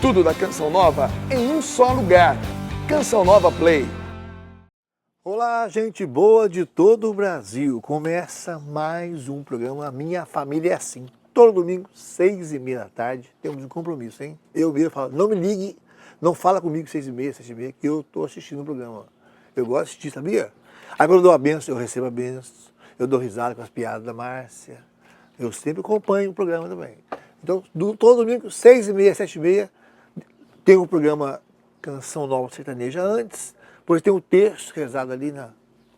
Tudo da Canção Nova em um só lugar. Canção Nova Play. Olá, gente boa de todo o Brasil. Começa mais um programa Minha Família é Assim. Todo domingo, 6h30 da tarde, temos um compromisso, hein? Eu mesmo falo, não me ligue, não fala comigo 6h30, 7h30, que eu estou assistindo o programa. Eu gosto de assistir, sabia? Aí quando eu dou a benção, eu recebo a benção, eu dou risada com as piadas da Márcia. Eu sempre acompanho o programa também. Então, todo domingo, 6h30, 7h30, tem o programa Canção Nova Sertaneja antes, depois tem o terço rezado ali na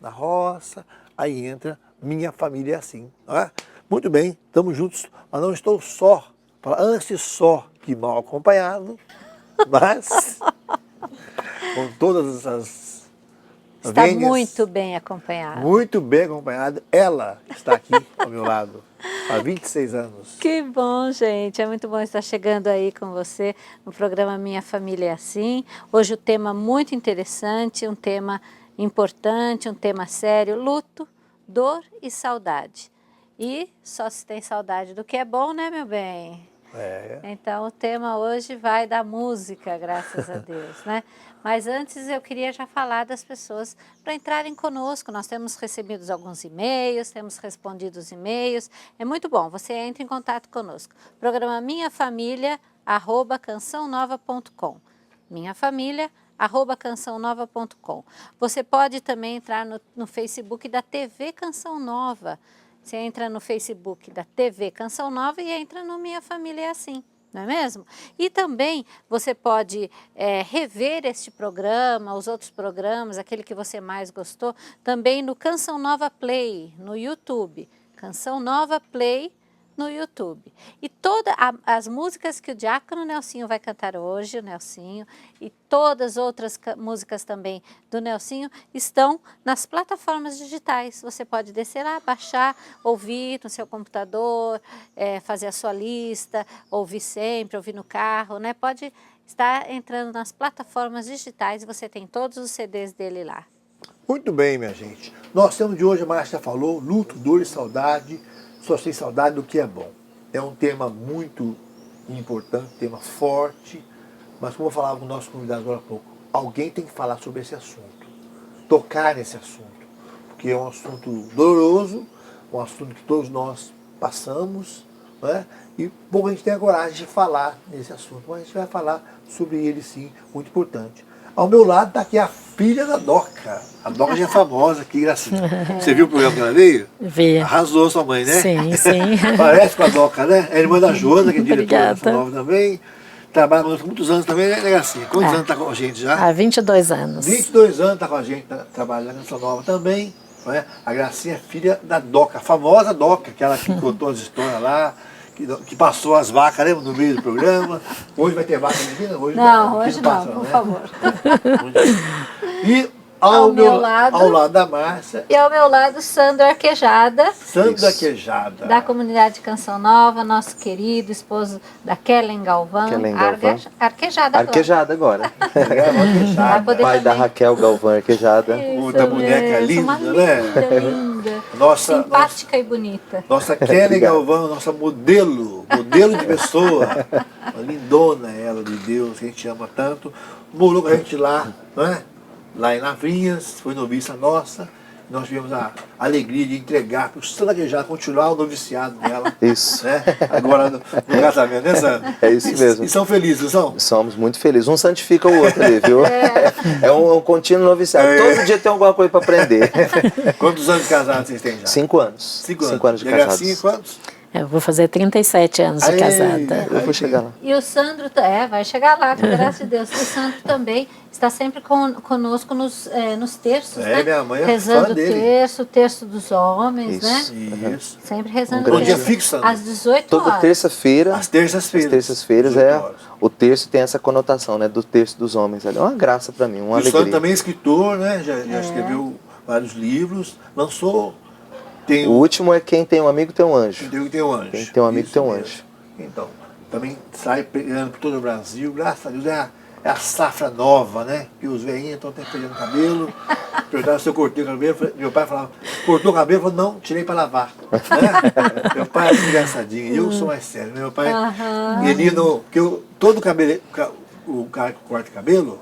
roça, aí entra Minha Família é Assim. Não é? Muito bem, estamos juntos, mas não estou só, antes só que mal acompanhado, mas com todas as Está vênias, muito bem acompanhado. muito bem acompanhado. Ela está aqui ao meu lado há 26 anos. Que bom, gente. É muito bom estar chegando aí com você no programa Minha Família é Assim. Hoje o tema muito interessante, um tema importante, um tema sério, luto, dor e saudade. E só se tem saudade do que é bom, né, meu bem? Então o tema hoje vai da música, graças a Deus, né? Mas antes eu queria já falar das pessoas para entrarem conosco. Nós temos recebido alguns e-mails, temos respondido os e-mails. É muito bom, você entra em contato conosco. Programa minhafamilia@cançãonova.com. minhafamilia@cançãonova.com. Você pode também entrar no Facebook da TV Canção Nova. Você entra no Facebook da TV Canção Nova e entra no Minha Família é Assim, não é mesmo? E também você pode rever este programa, os outros programas, aquele que você mais gostou, também no Canção Nova Play, no YouTube. Canção Nova Play no YouTube. E todas as músicas que o Diácono Nelsinho vai cantar hoje, o Nelsinho, e todas as outras músicas também do Nelsinho estão nas plataformas digitais. Você pode descer lá, baixar, ouvir no seu computador, fazer a sua lista, ouvir sempre, ouvir no carro, né? Pode estar entrando nas plataformas digitais e você tem todos os CDs dele lá. Muito bem, minha gente. Nós temos de hoje, a Márcia falou, luto, dor e saudade. Só sei saudade do que é bom. É um tema muito importante, tema forte, mas como eu falava com o nosso convidado agora há pouco, alguém tem que falar sobre esse assunto, tocar nesse assunto, porque é um assunto doloroso, um assunto que todos nós passamos, né? E pouco a gente tem a coragem de falar nesse assunto, mas a gente vai falar sobre ele sim, muito importante. Ao meu lado está aqui a filha da Doca. A Doca já é famosa aqui, gracinha. Você viu o programa que ela veio? Vi. Arrasou sua mãe, né? Sim, sim. Parece com a Doca, né? É irmã da Joana, que é diretora da Obrigada. Canção Nova também. Trabalha conosco há muitos anos também, né, Gracinha? Quantos anos está com a gente já? Há 22 anos. 22 anos está com a gente, trabalha na Canção Nova também. Não é? A Gracinha é filha da Doca, a famosa Doca, aquela que contou as histórias lá, que passou as vacas, lembra, no meio do programa. Hoje vai ter vaca, menina? Hoje Não, hoje não, passa, por né? favor. E ao meu lado- ao lado da Márcia, E ao meu lado, Sandro Arquejada, Sandra Queijada. da comunidade Canção Nova, nosso querido esposo da Kellen Galvão. Kellen Galvão. Arquejada agora. Arquejada agora. Vai poder Pai da também. Raquel Galvão Arquejada. Outra boneca linda, uma né? linda. Nossa, Simpática e bonita. Nossa Kelly Galvão, nossa modelo de pessoa. Uma lindona ela, de Deus, que a gente ama tanto. Morou com a gente lá, né? Lá em Lavrinhas, foi noviça nossa. Nós tivemos a alegria de entregar para o Sandra Queijada continuar o noviciado dela. Isso. Né? Agora no casamento, né, Sandra? É isso mesmo. E são felizes, não são? Somos muito felizes. Um santifica o outro ali, viu? É um contínuo noviciado. Todo dia tem alguma coisa para aprender. Quantos anos de casado vocês têm já? 5 anos. 5 anos. 5 anos de E a Gracinha, casados. quantos? Eu vou fazer 37 anos de Aê! casada. Eu vou chegar lá. E o Sandro, vai chegar lá, com graças a Deus. O Sandro também está sempre conosco nos terços, né? Minha mãe é rezando fã o dele. terço dos homens, Isso. né? Isso. Sempre rezando Um o grande terço. dia fixo, Sandro? Às 18 Toda horas. terça-feira. Às terças-feiras. Às terças-feiras 18 horas. o terço tem essa conotação, né? Do terço dos homens. É uma graça para mim, uma O Sandro alegria. também é escritor, né? Já escreveu vários livros, lançou. Tem O último é Quem Tem um Amigo Tem um Anjo. tem um anjo. Quem tem um amigo Isso tem um mesmo. anjo. Então, também sai pegando por todo o Brasil, graças a Deus, é a safra nova, né? Que os velhinhos estão até perdendo cabelo. Perguntaram se eu cortei o cabelo, meu pai falava, cortou o cabelo? Eu falei, não, tirei para lavar. Né? Meu pai é engraçadinho, eu sou mais sério. Meu pai, ele não, porque todo cabelo, o cara que corta o cabelo,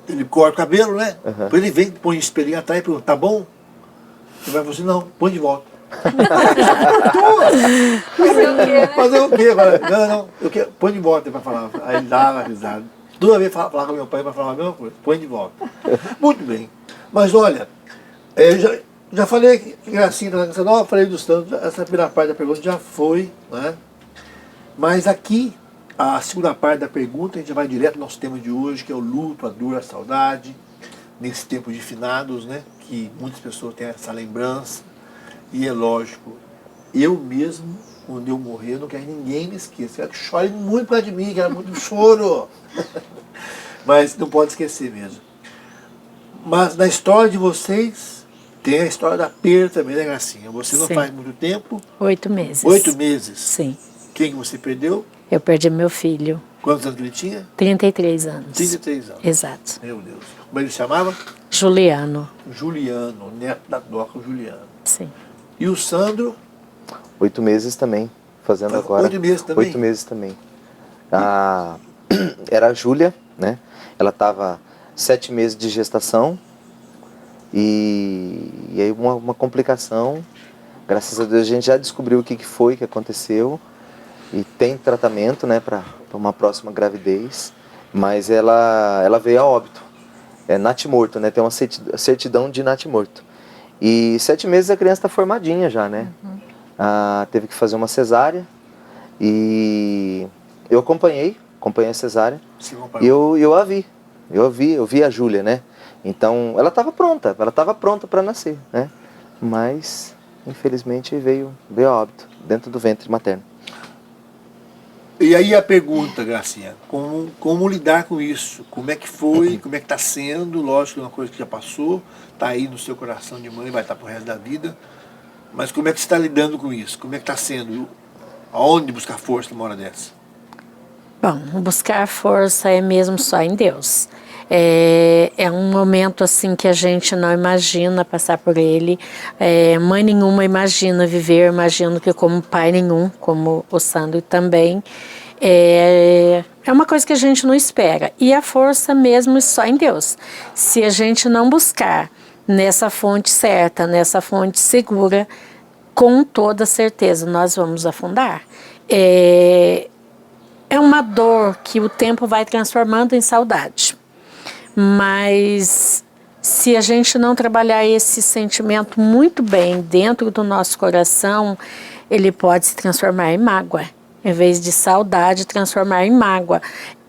ele corta o cabelo, né? Depois ele vem, põe o espelhinho atrás e pergunta, tá bom? Ele vai falar assim, não, põe de volta. Fazer o quê? Não, põe de volta, ele vai falar. Aí ele dava risada. Toda vez falava com meu pai, vai falar a mesma coisa, põe de volta. Muito bem. Mas olha, já falei que Gracinha da Canção Nova, falei do Santos, essa primeira parte da pergunta já foi, né? Mas aqui, a segunda parte da pergunta, a gente vai direto ao nosso tema de hoje, que é o luto, a dor, a saudade, nesse tempo de finados, né? Que muitas pessoas têm essa lembrança. E é lógico, eu mesmo, quando eu morrer, eu não quero que ninguém me esqueça. Eu quero que chore muito por causa de mim, que era muito choro. Mas não pode esquecer mesmo. Mas na história de vocês, tem a história da perda também, né, Gracinha? Você não Sim. faz muito tempo. 8 meses. 8 meses. Sim. Quem que você perdeu? Eu perdi meu filho. Quantos anos que ele tinha? 33 anos. 33 anos. Exato. Meu Deus. Como ele se chamava? Juliano. Juliano, neto da Doca Juliano. Sim. E o Sandro? 8 meses também, fazendo agora. 8 meses também? 8 meses também. Era a Júlia, né? Ela estava 7 meses de gestação e aí uma complicação. Graças a Deus a gente já descobriu o que foi que aconteceu e tem tratamento, né, para uma próxima gravidez, mas ela veio a óbito. É natimorto, né? Tem uma certidão de natimorto. E 7 meses a criança está formadinha já, né? Teve que fazer uma cesárea e eu acompanhei a cesárea e eu a vi. Eu vi a Júlia, né? Então ela estava pronta para nascer, né? Mas infelizmente veio a óbito dentro do ventre materno. E aí a pergunta, Gracinha, como lidar com isso? Como é que foi? Como é que está sendo? Lógico que é uma coisa que já passou, está aí no seu coração de mãe, vai estar pro resto da vida. Mas como é que você está lidando com isso? Como é que está sendo? Aonde buscar força numa hora dessa? Bom, buscar força é mesmo só em Deus. É um momento assim que a gente não imagina passar por ele. Mãe nenhuma imagina viver, imagino que como pai nenhum, como o Sandro também. É uma coisa que a gente não espera. E a força mesmo é só em Deus. Se a gente não buscar nessa fonte certa, nessa fonte segura, com toda certeza nós vamos afundar. É uma dor que o tempo vai transformando em saudade. Mas se a gente não trabalhar esse sentimento muito bem dentro do nosso coração, ele pode se transformar em mágoa. Em vez de saudade, transformar em mágoa.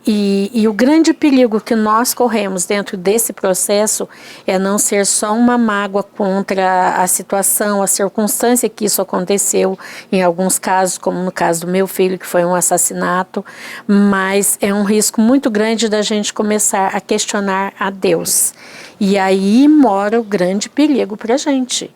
E o grande perigo que nós corremos dentro desse processo é não ser só uma mágoa contra a situação, a circunstância que isso aconteceu, em alguns casos, como no caso do meu filho, que foi um assassinato, mas é um risco muito grande da gente começar a questionar a Deus. E aí mora o grande perigo para a gente,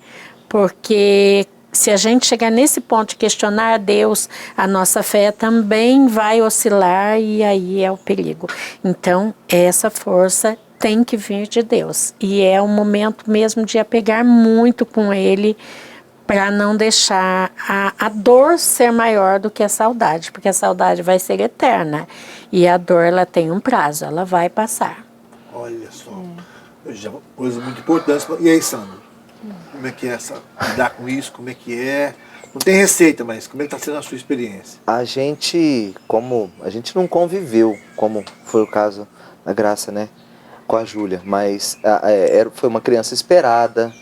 porque se a gente chegar nesse ponto de questionar a Deus, a nossa fé também vai oscilar e aí é o perigo. Então, essa força tem que vir de Deus. E é o momento mesmo de apegar muito com Ele para não deixar a dor ser maior do que a saudade, porque a saudade vai ser eterna e a dor ela tem um prazo, ela vai passar. Olha só, coisa muito importante. E aí, Sandro? Como é que é lidar com isso? Como é que é? Não tem receita, mas como é que está sendo a sua experiência? A gente não conviveu, como foi o caso da Graça, né? Com a Júlia, mas foi uma criança esperada.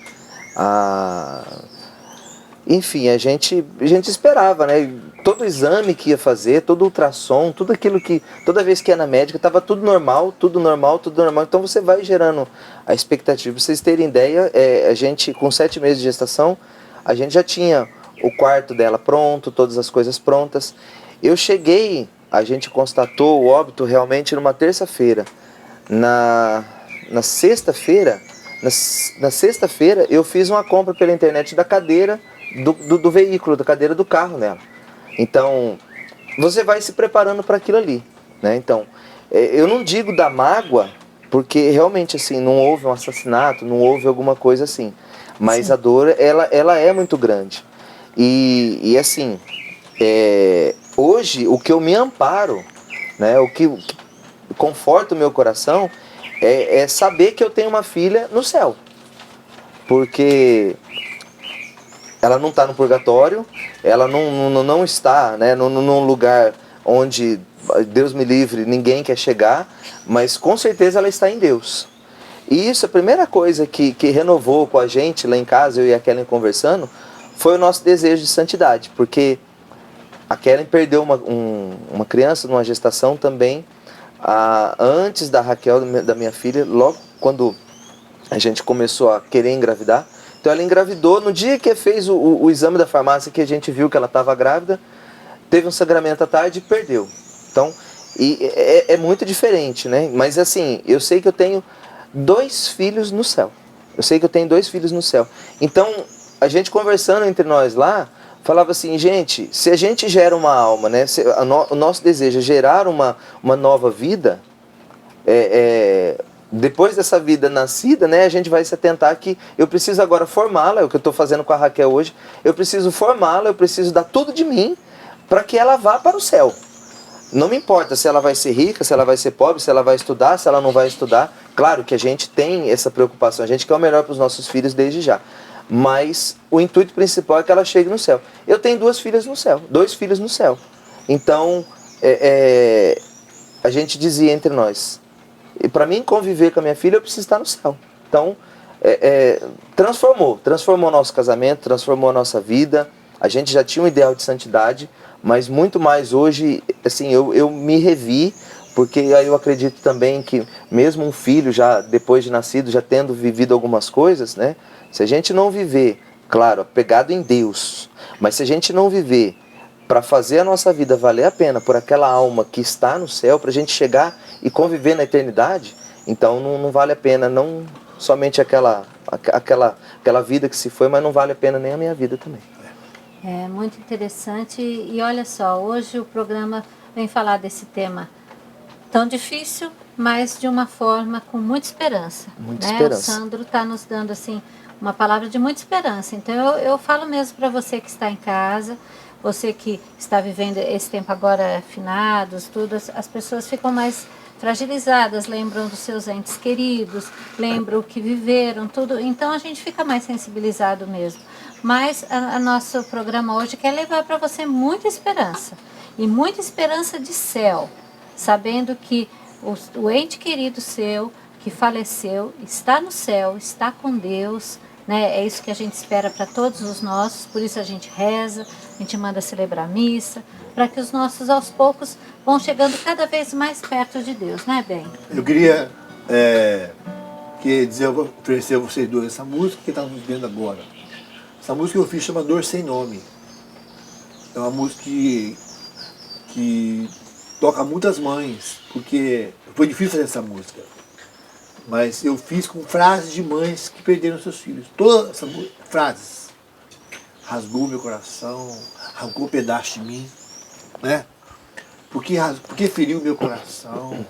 Enfim, a gente esperava, né? Todo exame que ia fazer, todo ultrassom, tudo aquilo que... Toda vez que ia na médica, estava tudo normal. Então você vai gerando a expectativa. Pra vocês terem ideia, a gente, com 7 meses de gestação, a gente já tinha o quarto dela pronto, todas as coisas prontas. Eu cheguei, a gente constatou o óbito realmente numa terça-feira. Na sexta-feira, eu fiz uma compra pela internet da cadeira do veículo, da cadeira do carro nela. Então, você vai se preparando para aquilo ali, né? Então, eu não digo da mágoa, porque realmente assim, não houve um assassinato, não houve alguma coisa assim. Mas a dor, ela é muito grande. E assim, hoje o que eu me amparo, né, o que conforta o meu coração é saber que eu tenho uma filha no céu. Porque ela não está no purgatório, ela não está, né, num lugar onde, Deus me livre, ninguém quer chegar, mas com certeza ela está em Deus. E isso, a primeira coisa que renovou com a gente lá em casa, eu e a Kellen conversando, foi o nosso desejo de santidade, porque a Kellen perdeu uma criança numa gestação também, antes da Raquel, da minha filha, logo quando a gente começou a querer engravidar. Então ela engravidou, no dia que fez o exame da farmácia, que a gente viu que ela estava grávida, teve um sangramento à tarde e perdeu. Então, é muito diferente, né? Mas assim, eu sei que eu tenho 2 filhos no céu. Eu sei que eu tenho 2 filhos no céu. Então, a gente conversando entre nós lá, falava assim, gente, se a gente gera uma alma, né? O nosso desejo é gerar uma nova vida, depois dessa vida nascida, né, a gente vai se atentar que eu preciso agora formá-la, é o que eu estou fazendo com a Raquel hoje, eu preciso formá-la, eu preciso dar tudo de mim para que ela vá para o céu. Não me importa se ela vai ser rica, se ela vai ser pobre, se ela vai estudar, se ela não vai estudar. Claro que a gente tem essa preocupação, a gente quer o melhor para os nossos filhos desde já. Mas o intuito principal é que ela chegue no céu. Eu tenho 2 filhas no céu, 2 filhos no céu. Então, a gente dizia entre nós, e para mim conviver com a minha filha, eu preciso estar no céu. Então, transformou o nosso casamento, transformou a nossa vida. A gente já tinha um ideal de santidade, mas muito mais hoje, assim, eu me revi, porque aí eu acredito também que mesmo um filho, já depois de nascido, já tendo vivido algumas coisas, né? Se a gente não viver, claro, apegado em Deus, mas se a gente não viver para fazer a nossa vida valer a pena por aquela alma que está no céu, para a gente chegar e conviver na eternidade, então não vale a pena, não somente aquela vida que se foi, mas não vale a pena nem a minha vida também. É muito interessante e olha só, hoje o programa vem falar desse tema tão difícil, mas de uma forma com muita esperança. Muita né? esperança. O Sandro está nos dando assim uma palavra de muita esperança. Então eu falo mesmo para você que está em casa, você que está vivendo esse tempo agora finados, tudo, as pessoas ficam mais fragilizadas, lembram dos seus entes queridos, lembram o que viveram, tudo. Então a gente fica mais sensibilizado mesmo. Mas a nosso programa hoje quer levar para você muita esperança. E muita esperança de céu. Sabendo que o ente querido seu, que faleceu, está no céu, está com Deus. Né? É isso que a gente espera para todos os nossos. Por isso a gente reza, a gente manda celebrar missa. Para que os nossos aos poucos vão chegando cada vez mais perto de Deus. Né, Ben? Eu queria oferecer a vocês dois essa música que está nos vendo agora. Essa música eu fiz chama Dor Sem Nome. É uma música que toca muitas mães, porque foi difícil fazer essa música. Mas eu fiz com frases de mães que perderam seus filhos. Todas essas frases. Rasgou meu coração, arrancou um pedaço de mim. Né? Porque feriu meu coração.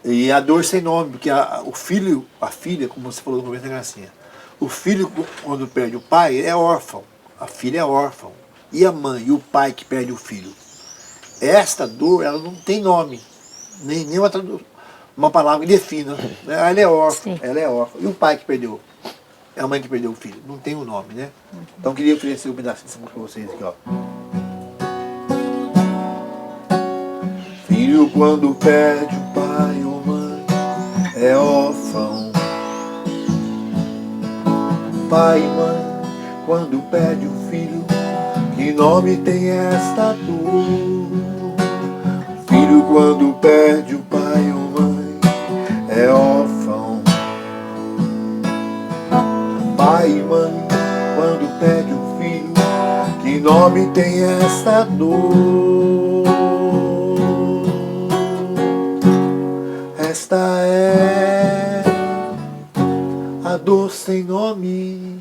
E a dor sem nome, porque o filho, a filha, como você falou no começo da gracinha, o filho, quando perde o pai, é órfão. A filha é órfã. E a mãe e o pai que perde o filho. Esta dor, ela não tem nome. Nem uma palavra que defina. Ela é órfã. Ela é órfã. E o pai que perdeu? É a mãe que perdeu o filho. Não tem um nome, né? Então eu queria oferecer um pedacinho dessa música pra vocês aqui, ó. Filho, quando perde o pai ou mãe, é órfão. Pai e mãe, quando perde o filho, que nome tem esta dor? Filho, quando perde o pai ou mãe, é órfão. Pai e mãe, quando perde o filho, que nome tem esta dor? Esta é a dor sem nome.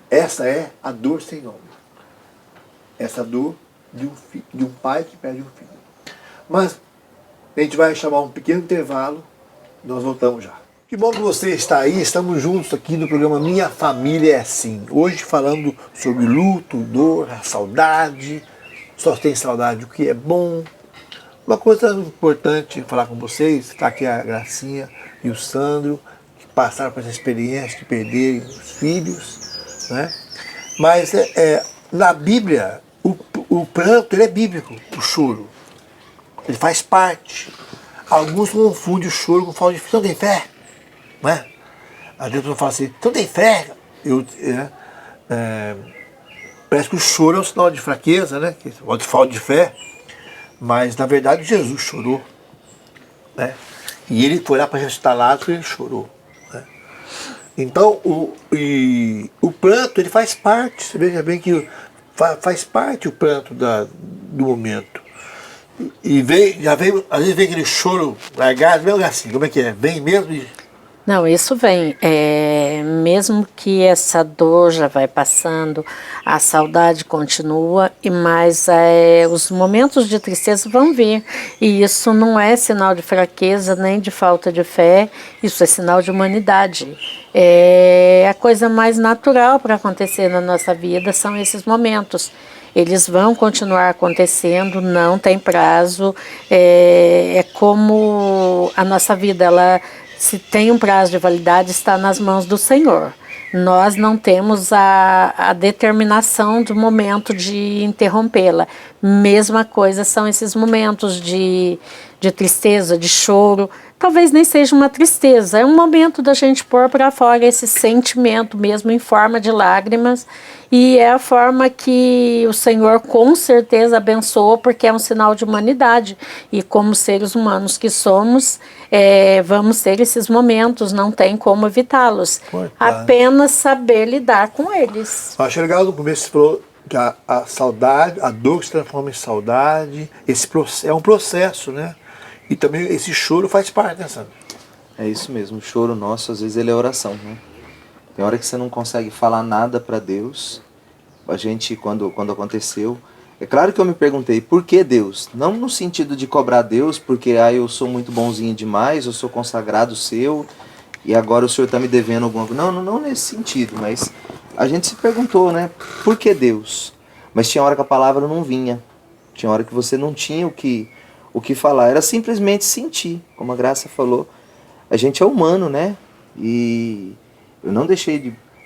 Essa é a dor sem nome. Essa dor de um pai que perde um filho. Mas a gente vai chamar um pequeno intervalo Nós voltamos já. Que bom que você está aí, estamos juntos aqui no programa Minha Família é Assim. Hoje falando sobre luto, dor, a saudade, só tem saudade o que é bom. Uma coisa importante falar com vocês, está aqui a Gracinha e o Sandro, que passaram por essa experiência de perderem os filhos, né? Mas na Bíblia, o pranto ele é bíblico, o choro. Ele faz parte. Alguns confundem o choro com falta de fé. Você não tem fé? Não é? Às vezes eu falo assim, você não tem fé? Parece que o choro é um sinal de fraqueza, né? Ou de falta de fé. Mas, na verdade, Jesus chorou. Né? E ele foi lá para ressuscitar Lázaro e ele chorou. Né? Então, o pranto, ele faz parte. Você veja bem que faz parte o pranto do momento. E às vezes vem aquele choro largado, mesmo assim, como é que é? Vem mesmo e... Não, isso vem. Mesmo que essa dor já vai passando, a saudade continua, mas os momentos de tristeza vão vir. E isso não é sinal de fraqueza nem de falta de fé, isso é sinal de humanidade. A coisa mais natural para acontecer na nossa vida são esses momentos. Eles vão continuar acontecendo, não tem prazo. É como a nossa vida, se tem um prazo de validade, está nas mãos do Senhor. Nós não temos a determinação do momento de interrompê-la. Mesma coisa são esses momentos de tristeza, de choro. Talvez nem seja uma tristeza, é um momento da gente pôr para fora esse sentimento mesmo em forma de lágrimas. E é a forma que o Senhor com certeza abençoou, porque é um sinal de humanidade. E como seres humanos que somos, vamos ter esses momentos, não tem como evitá-los. Apenas saber lidar com eles. Eu achei legal no começo, você falou que a saudade, a dor que se transforma em saudade, é um processo, né? E também esse choro faz parte, né, Sandro? É isso mesmo, o choro nosso, às vezes, ele é oração, né? Tem hora que você não consegue falar nada para Deus. A gente, quando aconteceu... É claro que eu me perguntei, por que Deus? Não no sentido de cobrar Deus, porque eu sou muito bonzinho demais, eu sou consagrado seu, e agora o Senhor está me devendo alguma coisa. Não nesse sentido, mas a gente se perguntou, né? Por que Deus? Mas tinha hora que a palavra não vinha. Tinha hora que você não tinha o que falar. Era simplesmente sentir, como a Graça falou. A gente é humano, né? E eu não deixei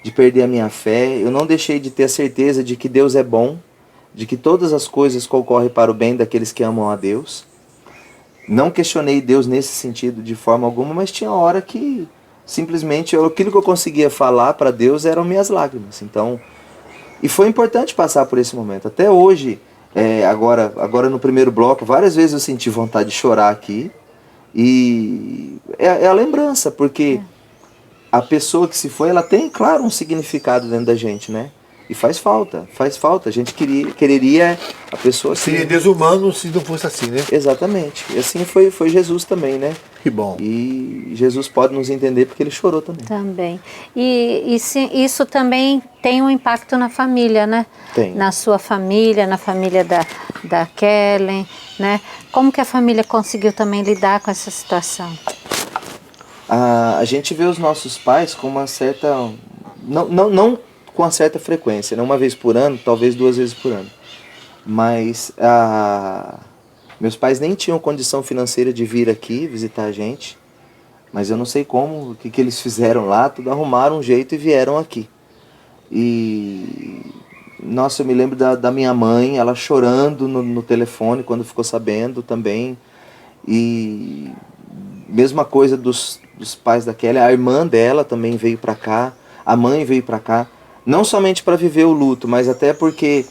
de perder a minha fé, eu não deixei de ter a certeza de que Deus é bom, de que todas as coisas concorrem para o bem daqueles que amam a Deus. Não questionei Deus nesse sentido de forma alguma, mas tinha hora que simplesmente aquilo que eu conseguia falar para Deus eram minhas lágrimas. Então, e foi importante passar por esse momento. Até hoje, agora no primeiro bloco, várias vezes eu senti vontade de chorar aqui. E é a lembrança, porque a pessoa que se foi, ela tem, claro, um significado dentro da gente, né? E faz falta. A gente queria a pessoa assim. Seria desumano se não fosse assim, né? Exatamente. E assim foi Jesus também, né? Que bom. E Jesus pode nos entender porque ele chorou também. Também. E isso também tem um impacto na família, né? Tem. Na sua família, na família da Kellen, né? Como que a família conseguiu também lidar com essa situação? A gente vê os nossos pais com uma certa... Não com uma certa frequência, né? Uma vez por ano, talvez 2 vezes por ano. Mas meus pais nem tinham condição financeira de vir aqui visitar a gente. Mas eu não sei como, o que eles fizeram lá, tudo arrumaram um jeito e vieram aqui. E... Nossa, eu me lembro da minha mãe, ela chorando no telefone quando ficou sabendo também. E... Mesma coisa dos pais da Kelly, a irmã dela também veio para cá, a mãe veio para cá. Não somente para viver o luto, mas até porque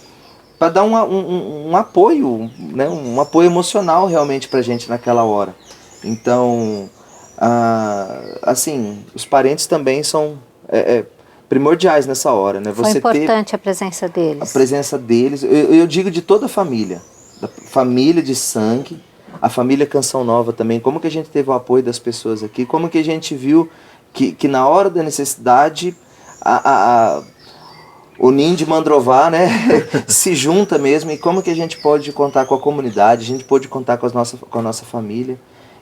para dar um apoio, né, um apoio emocional realmente para a gente naquela hora. Então, assim, os parentes também são primordiais nessa hora, né? Foi importante a presença deles. A presença deles, eu digo de toda a família, da família de sangue, a família Canção Nova também, como que a gente teve o apoio das pessoas aqui, como que a gente viu que na hora da necessidade o ninho de Mandrová, né, se junta mesmo, e como que a gente pode contar com a comunidade, a gente pode contar com a nossa família.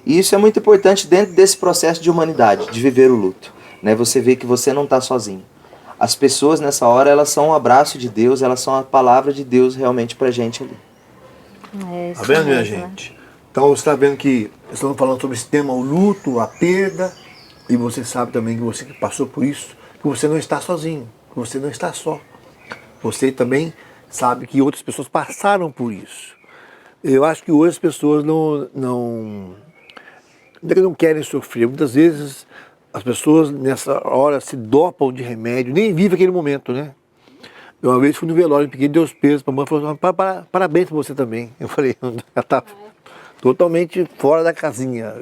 E isso é muito importante dentro desse processo de humanidade, de viver o luto. Né? Você vê que você não está sozinho. As pessoas nessa hora, elas são um abraço de Deus, elas são a palavra de Deus realmente pra gente ali. É isso Tá vendo, minha mesmo, né? gente? Então você está vendo que estamos falando sobre esse tema, o luto, a perda, e você sabe também que você que passou por isso, que você não está sozinho, que você não está só. Você também sabe que outras pessoas passaram por isso. Eu acho que hoje as pessoas não querem sofrer. Muitas vezes as pessoas nessa hora se dopam de remédio, nem vivem aquele momento, né? Eu uma vez fui no velório, peguei Deus peso para a mãe e falou, parabéns para você também. Eu falei, ela está totalmente fora da casinha.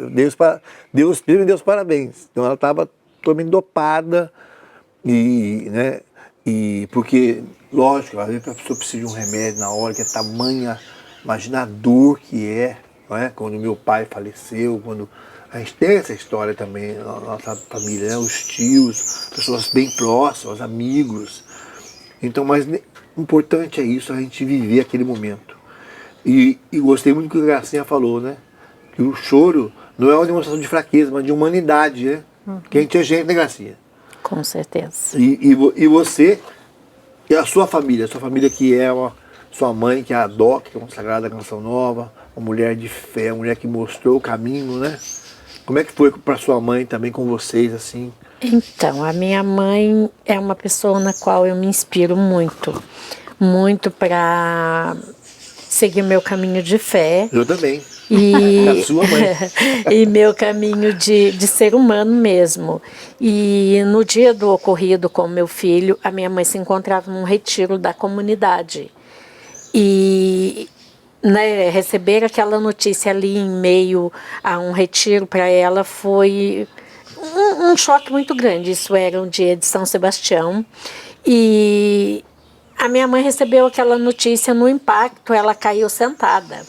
Deus peso e Deus parabéns. Então ela estava totalmente dopada, né? E porque, lógico, às vezes a pessoa precisa de um remédio na hora, que é tamanha, imagina a dor que é, não é? Quando meu pai faleceu, quando a gente tem essa história também na nossa família, né? Os tios, pessoas bem próximas, amigos. Então, mas importante é isso, a gente viver aquele momento. E gostei muito do que a Gracinha falou, né? Que o choro não é uma demonstração de fraqueza, mas de humanidade, né? Que a gente é gente, né, Gracinha? Com certeza. E você, e a sua família que é sua mãe, que é a Doc, que é uma sagrada Canção Nova, uma mulher de fé, uma mulher que mostrou o caminho, né? Como é que foi para sua mãe também com vocês, assim? Então, a minha mãe é uma pessoa na qual eu me inspiro muito, muito para seguir meu caminho de fé. Eu também. E, A sua mãe. e meu caminho de ser humano mesmo. E no dia do ocorrido com meu filho, a minha mãe se encontrava num retiro da comunidade. E né, receber aquela notícia ali em meio a um retiro para ela foi um choque muito grande. Isso era um dia de São Sebastião. E a minha mãe recebeu aquela notícia no impacto, ela caiu sentada.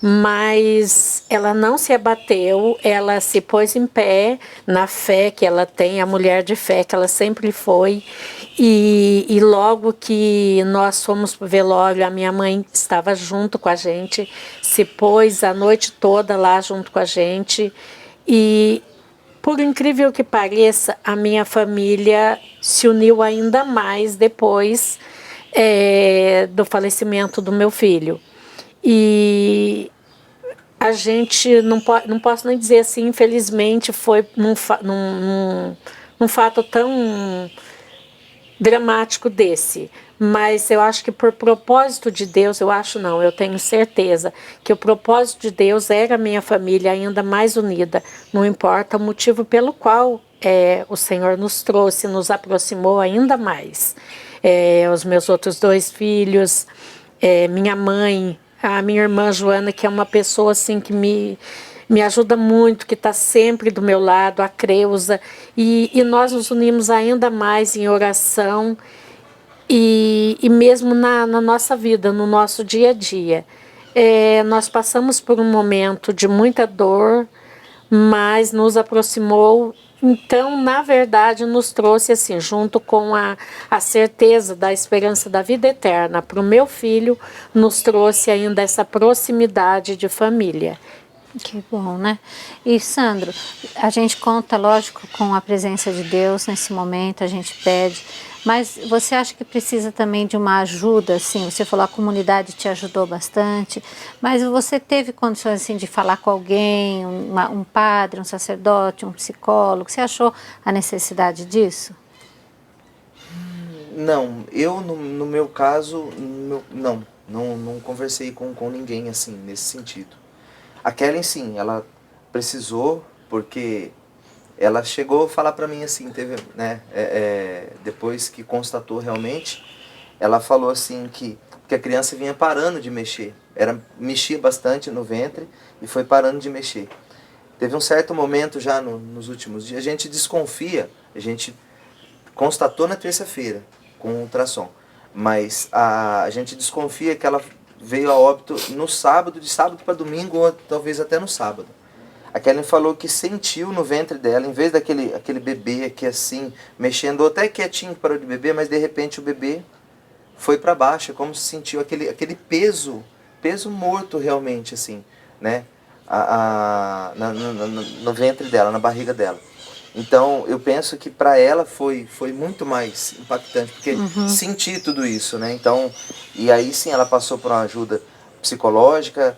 Mas ela não se abateu, ela se pôs em pé na fé que ela tem, a mulher de fé que ela sempre foi. E logo que nós fomos para o velório, a minha mãe estava junto com a gente, se pôs a noite toda lá junto com a gente. E, por incrível que pareça, a minha família se uniu ainda mais depois do falecimento do meu filho. E a gente, não posso nem dizer assim, infelizmente, foi num fato tão dramático desse. Mas eu acho que por propósito de Deus, eu tenho certeza que o propósito de Deus era a minha família ainda mais unida. Não importa o motivo pelo qual o Senhor nos trouxe, nos aproximou ainda mais. Os meus outros 2 filhos, minha mãe, a minha irmã Joana, que é uma pessoa assim que me ajuda muito, que está sempre do meu lado, a Creuza, e nós nos unimos ainda mais em oração e mesmo na nossa vida, no nosso dia a dia. Nós passamos por um momento de muita dor, mas nos aproximou. Então, na verdade, nos trouxe assim, junto com a certeza da esperança da vida eterna para o meu filho, nos trouxe ainda essa proximidade de família. Que bom, né? E Sandro, a gente conta, lógico, com a presença de Deus nesse momento, a gente pede, mas você acha que precisa também de uma ajuda, assim? Você falou a comunidade te ajudou bastante, mas você teve condições assim de falar com alguém, um padre, um sacerdote, um psicólogo? Você achou a necessidade disso? Não, eu no meu caso, não conversei com ninguém assim, nesse sentido. A Kellen sim, ela precisou, porque ela chegou a falar pra mim assim, teve, né, depois que constatou realmente, ela falou assim que a criança vinha parando de mexer, mexia bastante no ventre e foi parando de mexer. Teve um certo momento já nos últimos dias, a gente desconfia, a gente constatou na terça-feira com o ultrassom, mas a gente desconfia que ela veio a óbito no sábado, de sábado para domingo, ou talvez até no sábado. A Kellen falou que sentiu no ventre dela, em vez aquele bebê aqui assim, mexendo, ou até quietinho parou de beber, mas de repente o bebê foi para baixo, como se sentiu aquele peso morto realmente, assim, né? no ventre dela, na barriga dela. Então, eu penso que para ela foi muito mais impactante, porque senti tudo isso, né? Então, e aí sim ela passou por uma ajuda psicológica,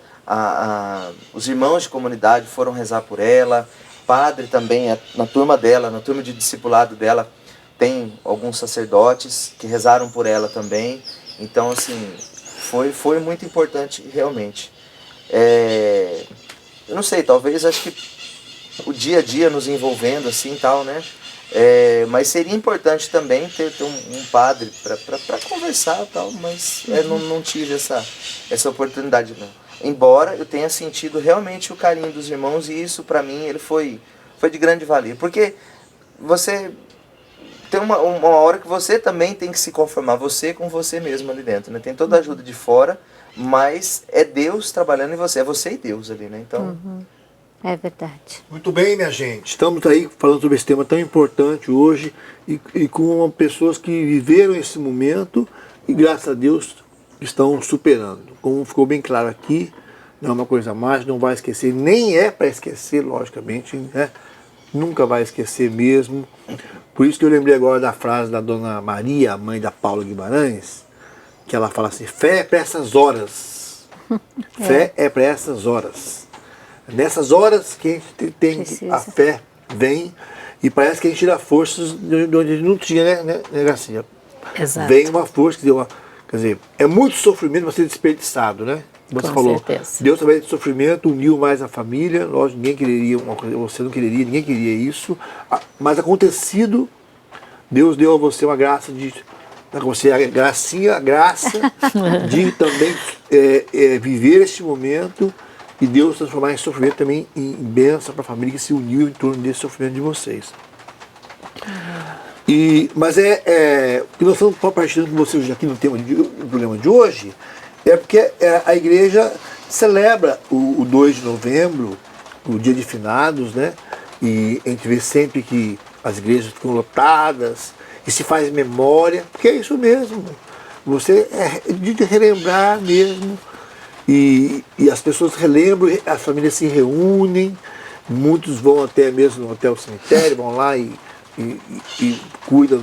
os irmãos de comunidade foram rezar por ela, padre também, na turma dela, na turma de discipulado dela, tem alguns sacerdotes que rezaram por ela também. Então, assim, foi muito importante, realmente. Eu não sei, talvez, acho que o dia a dia nos envolvendo assim tal, né? Mas seria importante também ter um padre para conversar tal, mas não tive essa oportunidade não. Embora eu tenha sentido realmente o carinho dos irmãos, e isso para mim ele foi de grande valia, porque você tem uma hora que você também tem que se conformar, você com você mesmo ali dentro, né? Tem toda a ajuda de fora, mas é Deus trabalhando em você, é você e Deus ali, né? Então... É verdade. Muito bem, minha gente. Estamos aí falando sobre esse tema tão importante hoje e com pessoas que viveram esse momento e, graças a Deus, estão superando. Como ficou bem claro aqui, não é uma coisa mais, não vai esquecer, nem é para esquecer, logicamente, né? Nunca vai esquecer mesmo. Por isso que eu lembrei agora da frase da Dona Maria, a mãe da Paula Guimarães, que ela fala assim: fé é para essas horas. Fé é para essas horas. Nessas horas que a gente tem a fé vem, e parece que a gente tira forças de onde a gente não tinha, né Garcia? Exato. Vem uma força, quer dizer, é muito sofrimento para ser desperdiçado, né? Você Com falou, certeza. Deus, através de sofrimento, uniu mais a família. Lógico, ninguém queria uma coisa, você não queria, ninguém queria isso, mas acontecido, Deus deu a você uma graça de... Você, a graça de também viver esse momento, e Deus transformar esse sofrimento também em bênção para a família que se uniu em torno desse sofrimento de vocês. Mas o que nós estamos compartilhando com vocês aqui no programa de hoje é porque a igreja celebra o 2 de novembro, o dia de finados, né? E a gente vê sempre que as igrejas ficam lotadas e se faz memória, porque é isso mesmo. Você de relembrar mesmo. E as pessoas relembram, as famílias se reúnem, muitos vão até mesmo até o cemitério, vão lá e cuidam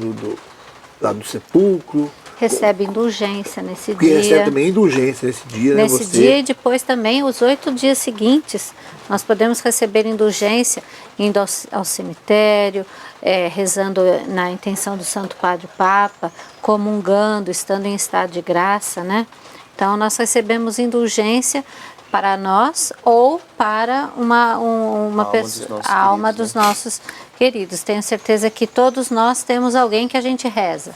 lá do sepulcro. Recebe indulgência nesse dia. Recebe também indulgência nesse dia. Nesse dia e depois também, os 8 dias seguintes, nós podemos receber indulgência indo ao cemitério, rezando na intenção do Santo Padre Papa, comungando, estando em estado de graça, né? Então, nós recebemos indulgência para nós ou para uma pessoa, a alma dos nossos queridos. Tenho certeza que todos nós temos alguém que a gente reza.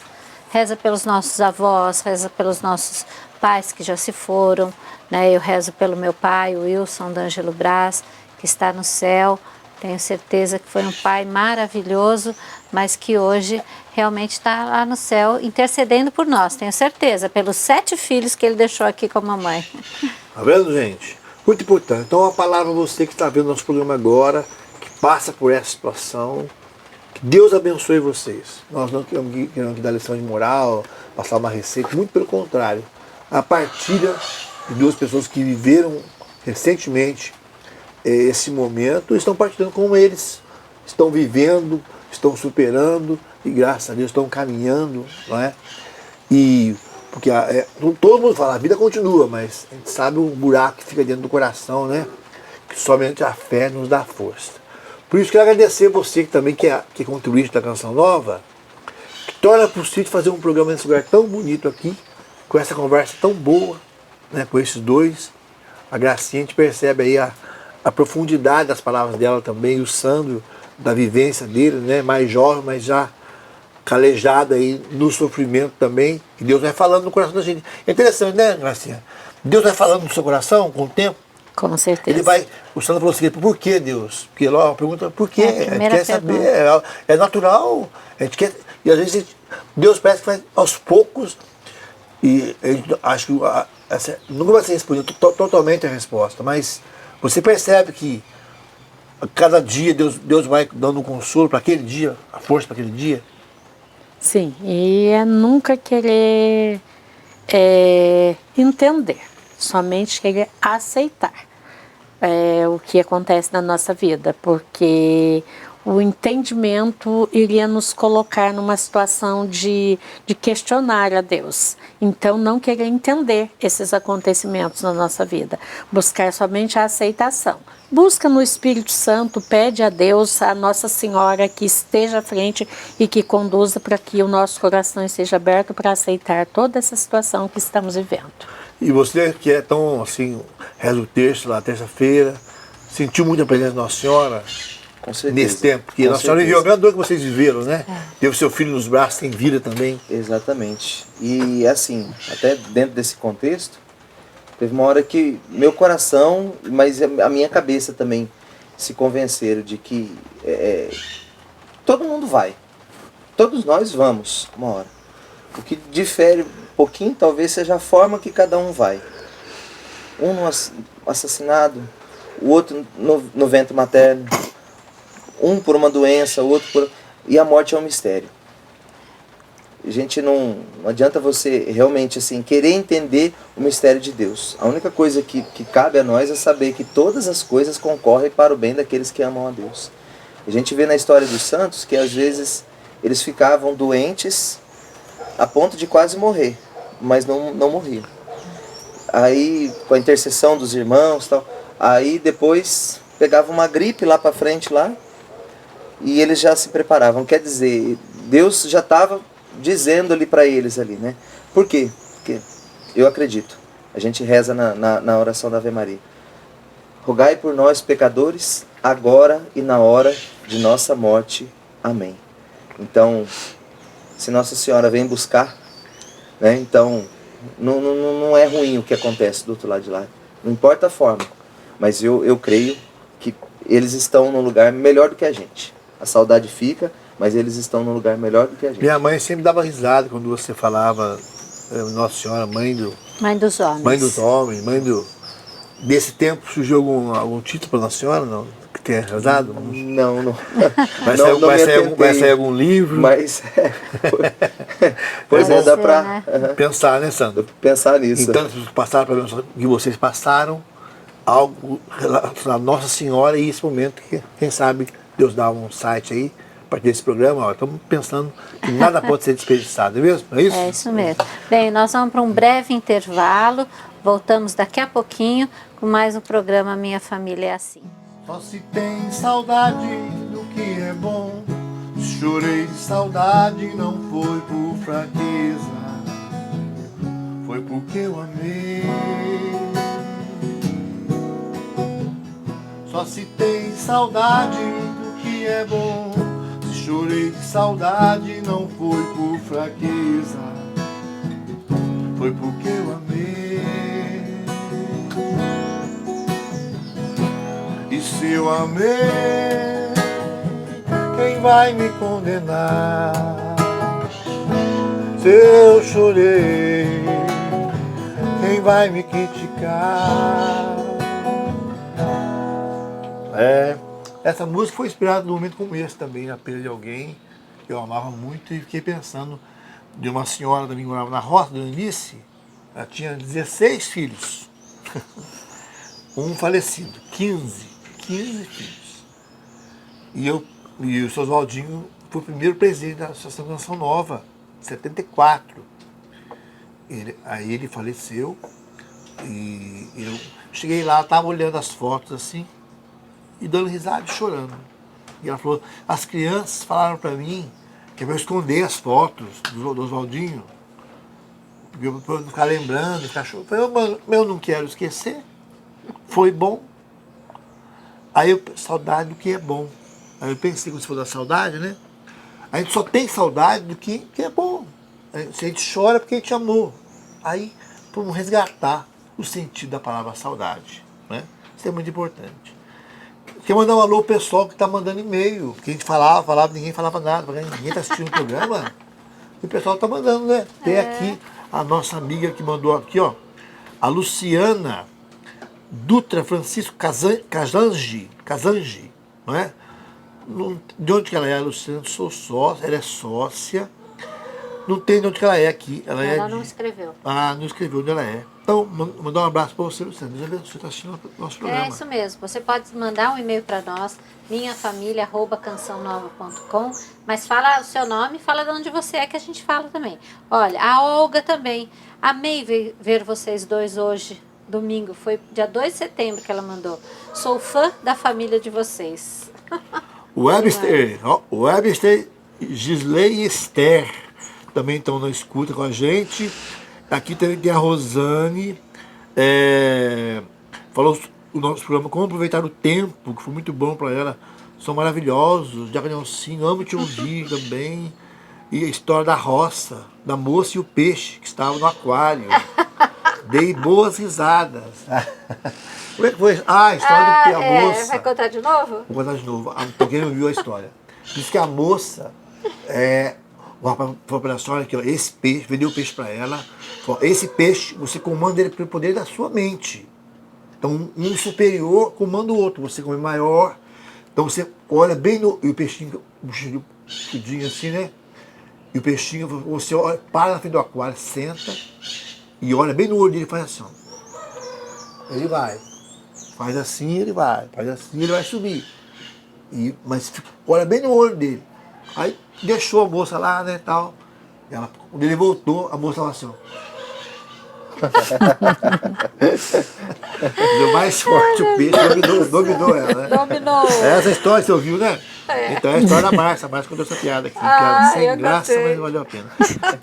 Reza pelos nossos avós, reza pelos nossos pais que já se foram, né? Eu rezo pelo meu pai, o Wilson D'Angelo Braz, que está no céu. Tenho certeza que foi um pai maravilhoso, mas que hoje realmente está lá no céu intercedendo por nós. Tenho certeza, pelos 7 filhos que ele deixou aqui com a mamãe. Tá vendo, gente? Muito importante. Então, a palavra a você que está vendo nosso programa agora, que passa por essa situação, que Deus abençoe vocês. Nós não queremos dar lição de moral, passar uma receita, muito pelo contrário. A partilha de 2 pessoas que viveram recentemente esse momento, estão partilhando com eles, estão vivendo, estão superando e graças a Deus estão caminhando, não é? E porque todo mundo fala, a vida continua, mas a gente sabe o buraco que fica dentro do coração, né? Que somente a fé nos dá força. Por isso quero agradecer você que também que é contribuinte da Canção Nova, que torna possível fazer um programa nesse lugar tão bonito aqui, com essa conversa tão boa, né? Com esses dois. A Gracinha, a gente percebe aí a profundidade das palavras dela também, o Sandro, da vivência dele, né? Mais jovem, mas já calejado aí no sofrimento também, e Deus vai falando no coração da gente. É interessante, né, Gracinha? Deus vai falando no seu coração com o tempo. Com certeza. O Sandro falou assim, por que Deus? Porque lá a pergunta, por quê? A gente quer saber, é natural, a gente quer, e às vezes Deus parece que vai aos poucos, e a gente, acho que nunca vai ser respondida totalmente a resposta, mas você percebe que a cada dia Deus vai dando um consolo para aquele dia, a força para aquele dia. Sim, e é nunca querer entender, somente querer aceitar. o que acontece na nossa vida, porque o entendimento iria nos colocar numa situação de questionar a Deus. Então, não querer entender esses acontecimentos na nossa vida. Buscar somente a aceitação. Busca no Espírito Santo, pede a Deus, a Nossa Senhora, que esteja à frente e que conduza para que o nosso coração esteja aberto para aceitar toda essa situação que estamos vivendo. E você que é tão assim, reza o texto lá terça-feira, sentiu muita presença da Nossa Senhora? Com certeza. Nesse tempo, porque Nossa Senhora viveu a grande dor que vocês viveram, né? Teve seu filho nos braços, tem vida também. Exatamente. E assim, até dentro desse contexto, teve uma hora que meu coração, mas a minha cabeça também se convenceram de que todo mundo vai. Todos nós vamos, uma hora. O que difere um pouquinho talvez seja a forma que cada um vai. Um no assassinado, o outro no ventre materno, um por uma doença, o outro por... E a morte é um mistério. A gente não adianta você realmente assim querer entender o mistério de Deus. A única coisa que cabe a nós é saber que todas as coisas concorrem para o bem daqueles que amam a Deus. A gente vê na história dos santos que às vezes eles ficavam doentes a ponto de quase morrer, mas não morriam. Aí, com a intercessão dos irmãos, tal, aí depois pegava uma gripe lá para frente lá, e eles já se preparavam. Quer dizer, Deus já estava dizendo ali para eles ali, né? Por quê? Porque eu acredito. A gente reza na oração da Ave Maria. Rogai por nós, pecadores, agora e na hora de nossa morte. Amém. Então, se Nossa Senhora vem buscar, né? Então, não é ruim o que acontece do outro lado de lá. Não importa a forma. Mas eu creio que eles estão num lugar melhor do que a gente. A saudade fica, mas eles estão num lugar melhor do que a gente. Minha mãe sempre dava risada quando você falava Nossa Senhora, mãe dos homens. Mãe dos homens, Desse tempo surgiu algum título para Nossa Senhora, não? Que tenha rezado? Não. Vai sair algum livro? Mas, pois dá para pensar, né, Sandro? Pensar nisso. Então, passaram para o que vocês passaram, algo relacionado a Nossa Senhora e esse momento que, quem sabe, Deus dá um site aí, a partir desse programa, estamos pensando que nada pode ser desperdiçado, é mesmo? É isso? É isso mesmo. Bem, nós vamos para um breve intervalo, voltamos daqui a pouquinho com mais um programa Minha Família é Assim. Só se tem saudade do que é bom, chorei de saudade, não foi por fraqueza, foi porque eu amei. Só se tem saudade do que é bom, se chorei de saudade, não foi por fraqueza, foi porque eu amei. E se eu amei, quem vai me condenar? Se eu chorei, quem vai me criticar? Essa música foi inspirada num momento como esse também, na perda de alguém que eu amava muito, e fiquei pensando de uma senhora também que morava na roça, Dona Eunice. Ela tinha 16 filhos, um falecido, 15 filhos. E o seu Oswaldinho foi o primeiro presidente da Associação Canção Nova, em 74. Aí ele faleceu e eu cheguei lá, estava olhando as fotos assim, e dando risada e chorando. E ela falou, as crianças falaram para mim que eu vou esconder as fotos do Oswaldinho, porque eu vou ficar lembrando, ficar chorando. Eu falei, eu não quero esquecer, foi bom. Aí eu, saudade do que é bom. Aí eu pensei, quando você falou da saudade, né? A gente só tem saudade do que é bom. Se a gente chora é porque a gente amou. Aí, vamos resgatar o sentido da palavra saudade, né? Isso é muito importante. Quer mandar um alô pro pessoal que está mandando e-mail, que a gente falava, ninguém falava nada, ninguém está assistindo o programa. E o pessoal está mandando, né? Tem aqui a nossa amiga que mandou aqui, ó, a Luciana Dutra Francisco Casangi, não é? De onde que ela é? A Luciana, sou sócia, ela é sócia. Não tem de onde que ela é aqui. Ela não escreveu. Ah, não escreveu onde ela é. Então, mandar um abraço para você, Luciana. Deus abençoe, você está assistindo o nosso programa. É isso mesmo. Você pode mandar um e-mail para nós, minhafamilia@cançãonova.com, mas fala o seu nome, fala de onde você é, que a gente fala também. Olha, a Olga também. Amei ver vocês dois hoje, domingo. Foi dia 2 de setembro que ela mandou. Sou fã da família de vocês. Webster, Webster, Gisley e Esther também estão na escuta com a gente. Aqui também tem a Rosane, falou o nosso programa, como aproveitar o tempo, que foi muito bom para ela. São maravilhosos. Diagnelcinho, amo te ouvir também. E a história da roça, da moça e o peixe que estavam no aquário. Dei boas risadas. Como é que foi? A história do que a moça... Vai contar de novo? Vou contar de novo, porque quem não viu a história. Diz que a moça, o rapaz falou para a senhora que ó, esse peixe, vendeu o peixe para ela, falou, esse peixe, você comanda ele pelo poder da sua mente. Então, um superior comanda o outro, você come maior, então você olha bem no... E o peixinho, puxudinho assim, né? E o peixinho, você olha, para na frente do aquário, senta e olha bem no olho dele e faz assim, ó. Ele vai. Faz assim, ele vai. Faz assim, ele vai subir. Mas olha bem no olho dele. Aí deixou a moça lá, né, tal. Quando ele voltou, a moça estava assim, ó. Deu mais forte o peixe, dominou ela, né? Dominou. Essa história você ouviu, né? Então é a história da Márcia. A Márcia contou essa piada aqui. Piada sem graça, mas valeu a pena.